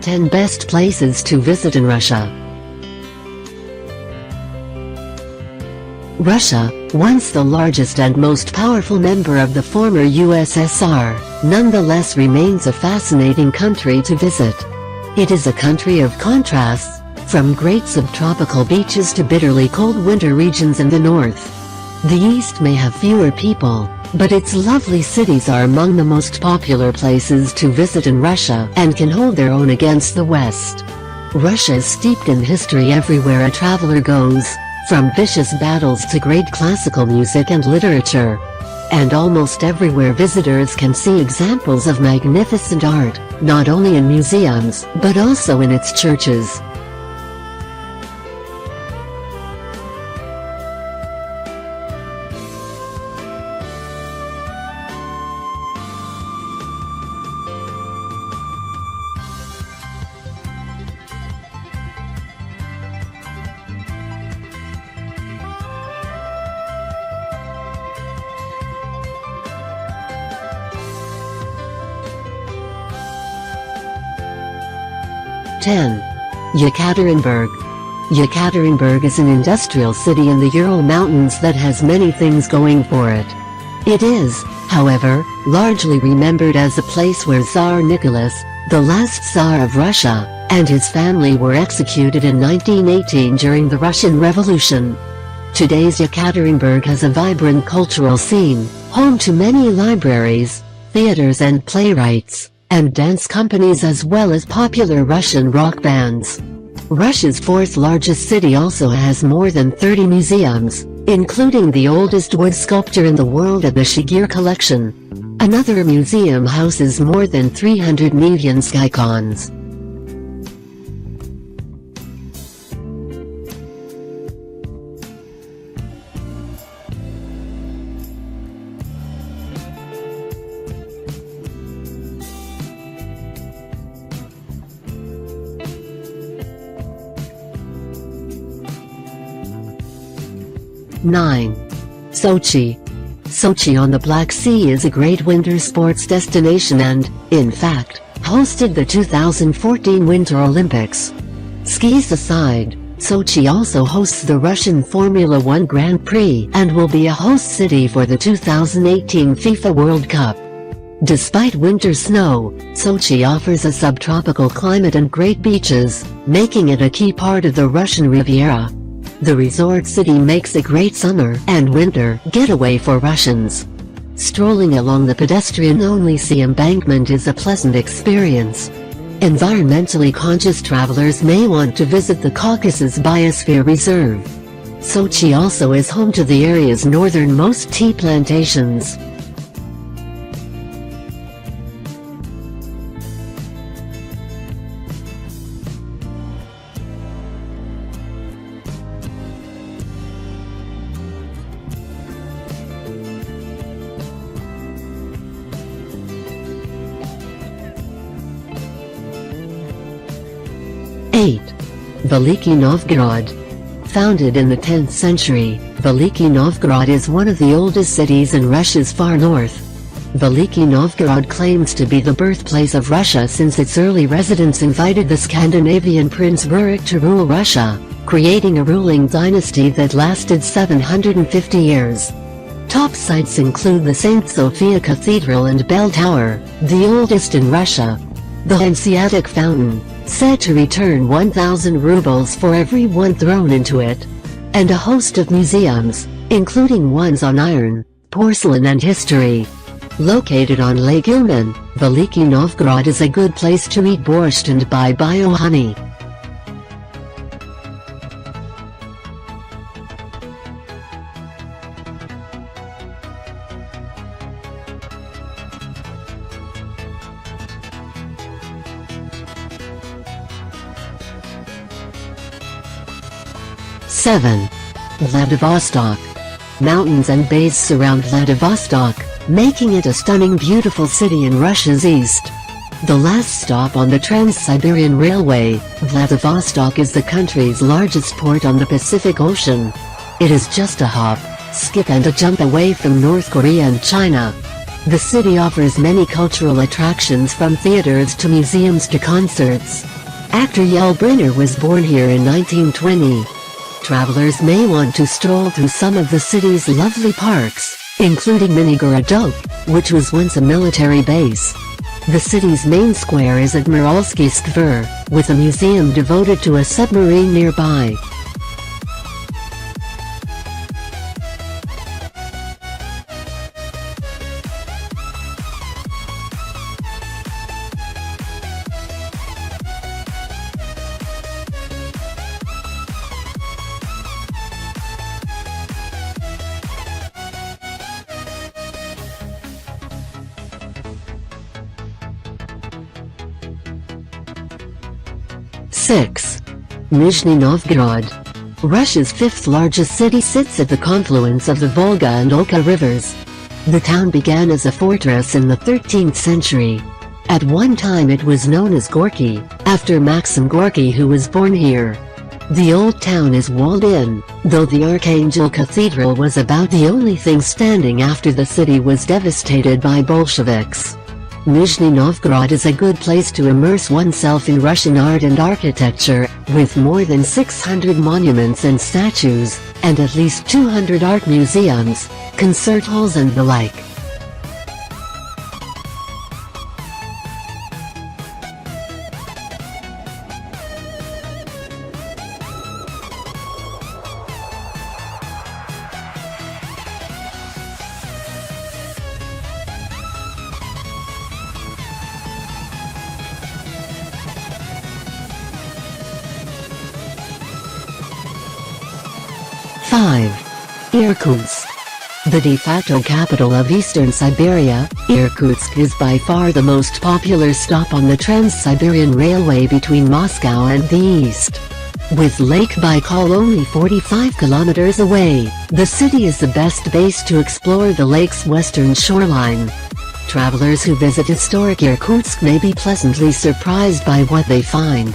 10 best places to visit in Russia. Russia, once the largest and most powerful member of the former USSR, nonetheless remains a fascinating country to visit. It is a country of contrasts, from great subtropical beaches to bitterly cold winter regions in the north. The east may have fewer people, but its lovely cities are among the most popular places to visit in Russia and can hold their own against the west. Russia is steeped in history everywhere a traveler goes, from vicious battles to great classical music and literature. And almost everywhere visitors can see examples of magnificent art, not only in museums, but also in its churches. Yekaterinburg. Yekaterinburg is an industrial city in the Ural Mountains that has many things going for it. It is, however, largely remembered as a place where Tsar Nicholas, the last Tsar of Russia, and his family were executed in 1918 during the Russian Revolution. Today's Yekaterinburg has a vibrant cultural scene, home to many libraries, theaters and playwrights, and dance companies as well as popular Russian rock bands. Russia's fourth largest city also has more than 30 museums, including the oldest wood sculpture in the world at the Shigir collection. Another museum houses more than 300 Mariinsky icons. Sochi. Sochi on the Black Sea is a great winter sports destination and, in fact, hosted the 2014 Winter Olympics. Skis aside, Sochi also hosts the Russian Formula One Grand Prix and will be a host city for the 2018 FIFA World Cup. Despite winter snow, Sochi offers a subtropical climate and great beaches, making it a key part of the Russian Riviera. The resort city makes a great summer and winter getaway for Russians. Strolling along the pedestrian-only sea embankment is a pleasant experience. Environmentally conscious travelers may want to visit the Caucasus Biosphere Reserve. Sochi also is home to the area's northernmost tea plantations. Veliki Novgorod. Founded in the 10th century, Veliki Novgorod is one of the oldest cities in Russia's far north. Veliki Novgorod claims to be the birthplace of Russia since its early residents invited the Scandinavian Prince Rurik to rule Russia, creating a ruling dynasty that lasted 750 years. Top sites include the St. Sophia Cathedral and Bell Tower, the oldest in Russia. The Hanseatic Fountain, said to return 1,000 rubles for every one thrown into it. And a host of museums, including ones on iron, porcelain and history. Located on Lake Ilmen, Veliki Novgorod is a good place to eat borscht and buy bio honey. Vladivostok. Mountains and bays surround Vladivostok, making it a stunning beautiful city in Russia's east. The last stop on the Trans-Siberian Railway, Vladivostok is the country's largest port on the Pacific Ocean. It is just a hop, skip and a jump away from North Korea and China. The city offers many cultural attractions from theaters to museums to concerts. Actor Yul Brynner was born here in 1920. Travelers may want to stroll through some of the city's lovely parks, including Minigorodok, which was once a military base. The city's main square is Admiralsky Skver, with a museum devoted to a submarine nearby. Six. Nizhny Novgorod. Russia's fifth largest city, sits at the confluence of the Volga and Oka rivers. The town began as a fortress in the 13th century. At one time it was known as Gorky, after Maxim Gorky, who was born here. The old town is walled in, though the Archangel Cathedral was about the only thing standing after the city was devastated by Bolsheviks. Nizhny Novgorod is a good place to immerse oneself in Russian art and architecture, with more than 600 monuments and statues, and at least 200 art museums, concert halls and the like. Irkutsk. The de facto capital of eastern Siberia, Irkutsk is by far the most popular stop on the Trans-Siberian Railway between Moscow and the east. With Lake Baikal only 45 kilometers away, the city is the best base to explore the lake's western shoreline. Travelers who visit historic Irkutsk may be pleasantly surprised by what they find.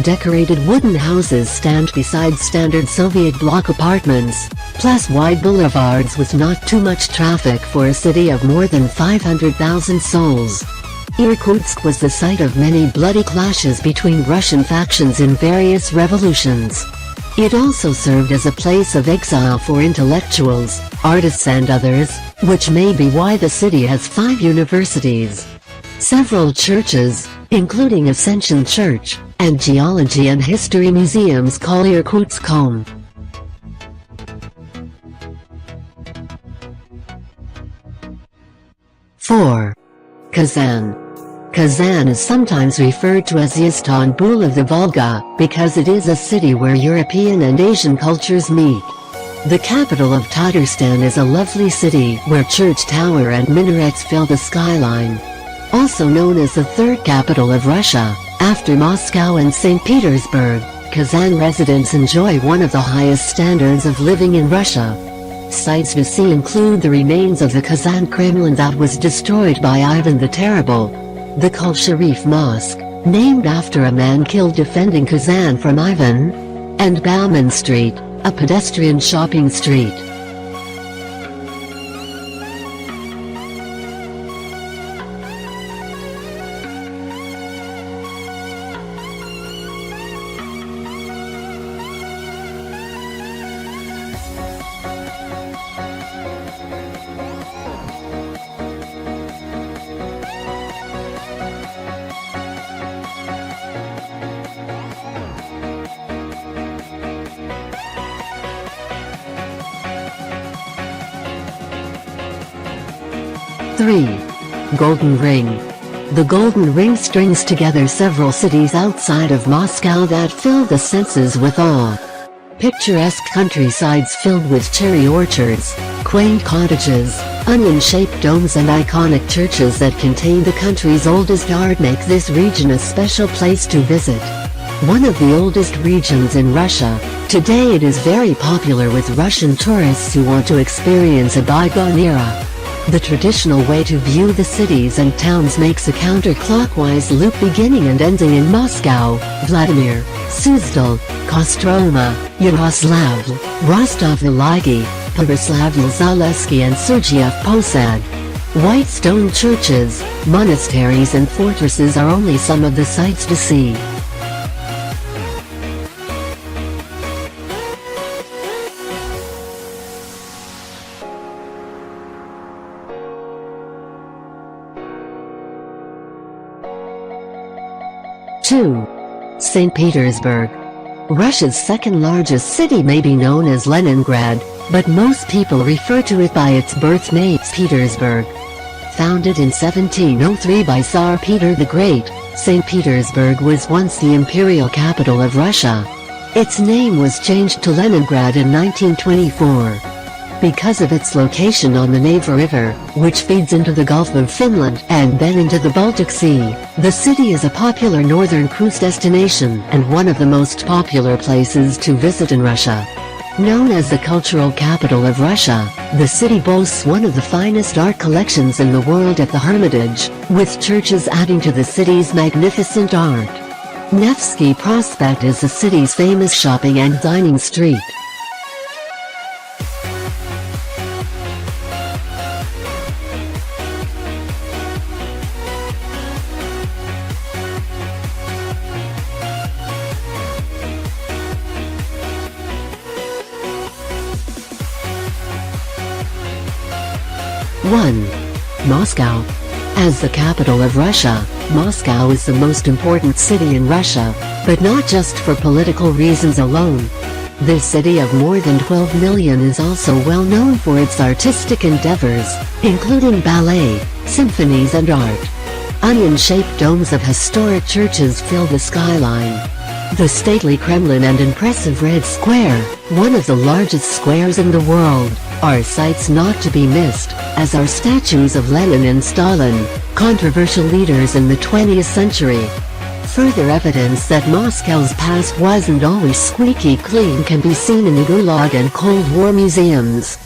Decorated wooden houses stand beside standard Soviet block apartments, plus wide boulevards with not too much traffic for a city of more than 500,000 souls. Irkutsk was the site of many bloody clashes between Russian factions in various revolutions. It also served as a place of exile for intellectuals, artists and others, which may be why the city has 5 universities. Several churches, including Ascension Church, and geology and history museums call Irkutsk home. Four. Kazan. Kazan is sometimes referred to as the Istanbul of the Volga, because it is a city where European and Asian cultures meet. The capital of Tatarstan is a lovely city where church tower and minarets fill the skyline. Also known as the third capital of Russia, after Moscow and St. Petersburg, Kazan residents enjoy one of the highest standards of living in Russia. Sights to see include the remains of the Kazan Kremlin that was destroyed by Ivan the Terrible, the Kul Sharif Mosque, named after a man killed defending Kazan from Ivan, and Bauman Street, a pedestrian shopping street. Golden Ring. The Golden Ring strings together several cities outside of Moscow that fill the senses with awe. Picturesque countrysides filled with cherry orchards, quaint cottages, onion-shaped domes and iconic churches that contain the country's oldest art make this region a special place to visit. One of the oldest regions in Russia, today it is very popular with Russian tourists who want to experience a bygone era. The traditional way to view the cities and towns makes a counterclockwise loop beginning and ending in Moscow, Vladimir, Suzdal, Kostroma, Yaroslavl, Rostov-on-Don, Pereslavl-Zaleski and Sergiev Posad. White stone churches, monasteries and fortresses are only some of the sights to see. 2. St. Petersburg. Russia's second largest city may be known as Leningrad, but most people refer to it by its birth name, Petersburg. Founded in 1703 by Tsar Peter the Great, St. Petersburg was once the imperial capital of Russia. Its name was changed to Leningrad in 1924. Because of its location on the Neva River, which feeds into the Gulf of Finland and then into the Baltic Sea, the city is a popular northern cruise destination and one of the most popular places to visit in Russia. Known as the cultural capital of Russia, the city boasts one of the finest art collections in the world at the Hermitage, with churches adding to the city's magnificent art. Nevsky Prospect is the city's famous shopping and dining street. One. Moscow. As the capital of Russia, Moscow is the most important city in Russia, but not just for political reasons alone. This city of more than 12 million is also well known for its artistic endeavors, including ballet, symphonies and art. Onion-shaped domes of historic churches fill the skyline. The stately Kremlin and impressive Red Square, one of the largest squares in the world, are sights not to be missed, as are statues of Lenin and Stalin, controversial leaders in the 20th century. Further evidence that Moscow's past wasn't always squeaky clean can be seen in the Gulag and Cold War museums.